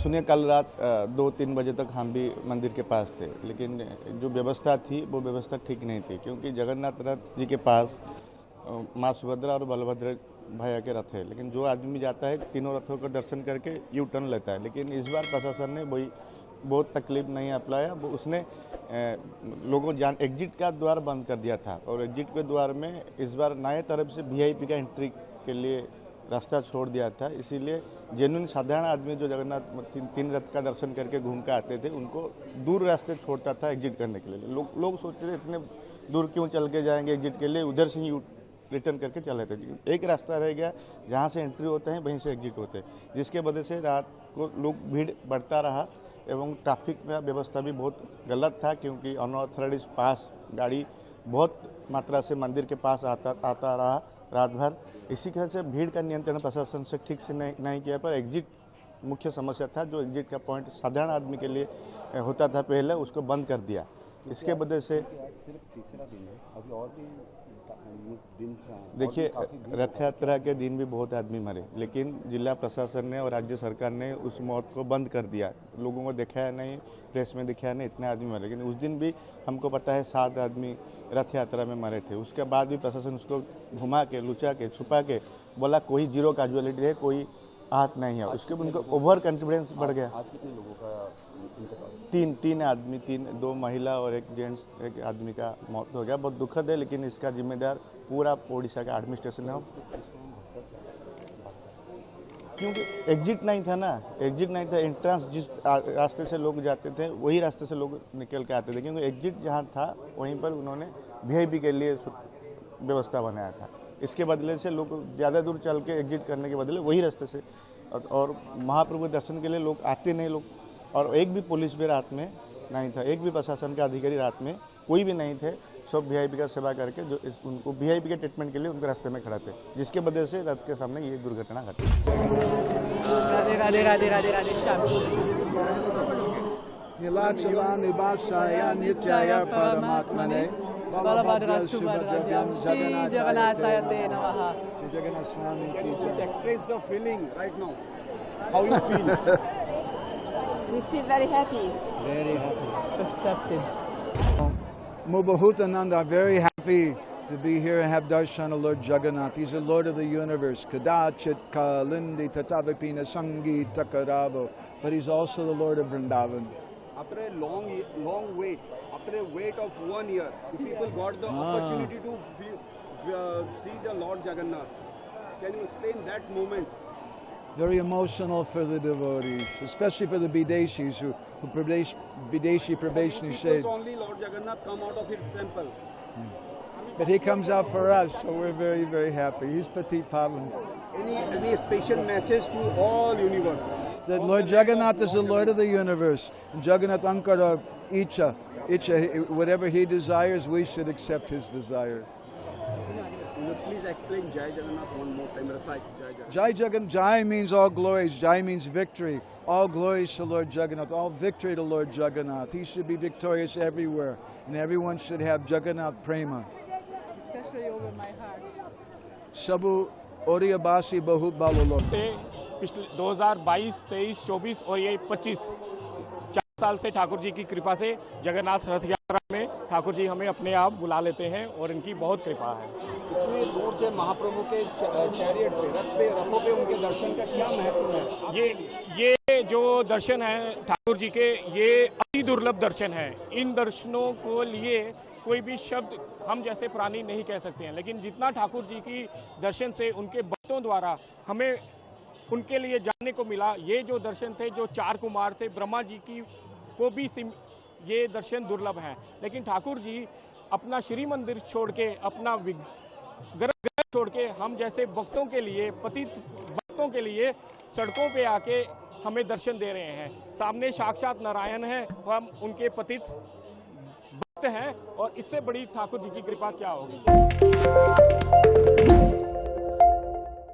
सुनिए कल रात 2-3 बजे तक हम भी मंदिर के पास थे, लेकिन जो व्यवस्था थी वो व्यवस्था ठीक नहीं थी, क्योंकि जगन्नाथ रथ जी के पास माँ सुभद्रा और बलभद्र भैया के रथ है, लेकिन जो आदमी जाता है तीनों रथों का दर्शन करके यू टर्न लेता है। लेकिन इस बार प्रशासन ने वही बहुत तकलीफ नहीं अपनाया, वो उसने लोगों एग्जिट का द्वार बंद कर दिया था, और एग्जिट के द्वार में इस बार नए तरफ से वीआईपी का एंट्री के लिए रास्ता छोड़ दिया था। इसीलिए जेन्युइन साधारण आदमी जो जगन्नाथ तीन रथ का दर्शन करके घूम के आते थे, उनको दूर रास्ते छोड़ता था एग्जिट करने के लिए। लोग सोचते थे इतने दूर क्यों चल के जाएंगे एग्जिट के लिए, उधर से ही रिटर्न करके चले थे। एक रास्ता रह गया जहाँ से एंट्री होते हैं वहीं से एग्जिट होते हैं, जिसके वजह से रात को लोग भीड़ बढ़ता रहा एवं ट्रैफिक में व्यवस्था भी बहुत गलत था, क्योंकि अनऑथराइज्ड पास गाड़ी बहुत मात्रा से मंदिर के पास आता रहा रात भर। इसी तरह से भीड़ का नियंत्रण प्रशासन से ठीक से नहीं किया, पर एग्जिट मुख्य समस्या था। जो एग्जिट का पॉइंट साधारण आदमी के लिए होता था पहले, उसको बंद कर दिया। इसके वजह से सिर्फ तीसरा दिन है, अभी और भी दिन देखिए रथ यात्रा के दिन भी बहुत आदमी मरे, लेकिन जिला प्रशासन ने और राज्य सरकार ने उस मौत को बंद कर दिया। लोगों को दिखाया नहीं, प्रेस में दिखाया नहीं, इतने आदमी मरे, लेकिन उस दिन भी हमको पता है 7 आदमी रथ यात्रा में मरे थे। उसके बाद भी प्रशासन उसको घुमा के, लुचा के, छुपा के बोला कोई जीरो कैजुअलिटी है, कोई आहत नहीं है। उसके बाद उनको ओवर कॉन्फिडेंस बढ़ गया। आज कितने लोगों का इंतकाल? तीन आदमी, 2 महिला और 1 जेंट्स, एक आदमी का मौत हो गया। बहुत दुखद है, लेकिन इसका जिम्मेदार पूरा ओडिशा का एडमिनिस्ट्रेशन है, क्योंकि एग्जिट नहीं था ना, एग्जिट नहीं था। एंट्रेंस जिस रास्ते से लोग जाते थे वही रास्ते से लोग निकल के आते थे, क्योंकि एग्जिट जहाँ था वहीं पर उन्होंने वीआईपी के लिए व्यवस्था बनाया था। इसके बदले से लोग ज़्यादा दूर चल के एग्जिट करने के बदले वही रास्ते से, और महाप्रभु दर्शन के लिए लोग आते नहीं लोग। और एक भी पुलिस भी रात में नहीं था, एक भी प्रशासन का अधिकारी रात में कोई भी नहीं थे। सब वीआईपी का सेवा करके जो उनको वीआईपी के ट्रीटमेंट के लिए उनके रास्ते में खड़ा थे, जिसके वजह से रथ के सामने ये दुर्घटना घटी। राधे राधे राधे राधे राधे श्याम। निवासाय नित्याय परमात्मने बलभद्र सुभद्राभ्यां श्री जगन्नाथाय ते नमः। जगन्नाथ स्वामी की जय। express the feeling right now. How you feel? We feel very happy. Very happy. Accepted. Mubhutananda, very happy to be here and have darshan of Lord Jagannath. He's the Lord of the universe. Kadachit kalindi tatavipina sangita karavo. But he's also the Lord of Vrindavan. After a long wait, after a wait of 1 year, the people got the opportunity to see the Lord Jagannath. Can you explain that moment? Very emotional for the devotees, especially for the Bideshis who Bideshi Prabheshni said. Only Lord Jagannath come out of his temple. But he comes out for us, so we're very, very happy. He's Petit Pavan. Any special message to all universe? That Lord Jagannath is the Lord of the universe. And Jagannath Ankara Icha, whatever he desires, we should accept his desire. Please explain Jai Jagannath one more time. Recite Jai Jagannath. Jai Jagannath, Jai means all glories. Jai means victory. All glories to Lord Jagannath. All victory to Lord Jagannath. He should be victorious everywhere. And everyone should have Jagannath Prema. Especially over my heart. Sabu Oriyabasi Bahu Balolo. से पिछले 2022, 23, 24 और ये 25 4 साल से ठाकुर जी की कृपा से जगन्नाथ रथ यात्रा में ठाकुर जी हमें अपने आप बुला लेते हैं और इनकी बहुत कृपा है। इतने दूर से महाप्रभु के चैरियट पे रथों पे उनके दर्शन का क्या महत्व है? ये जो दर्शन है ठाकुर जी के, ये अति दुर्लभ दर्शन है। इन दर्शनों को लिए कोई भी शब्द हम जैसे प्राणी नहीं कह सकते हैं, लेकिन जितना ठाकुर जी की दर्शन से उनके भक्तों द्वारा हमें उनके लिए जानने को मिला, ये जो दर्शन थे, जो 4 कुमार थे, ब्रह्मा जी की को भी ये दर्शन दुर्लभ हैं। लेकिन ठाकुर जी अपना श्री मंदिर छोड़ के, अपना गर्भ छोड़ के हम जैसे भक्तों के लिए, पतित भक्तों के लिए सड़कों पे आके हमें दर्शन दे रहे हैं। सामने साक्षात नारायण हैं, हम उनके पतित भक्त हैं, और इससे बड़ी ठाकुर जी की कृपा क्या होगी।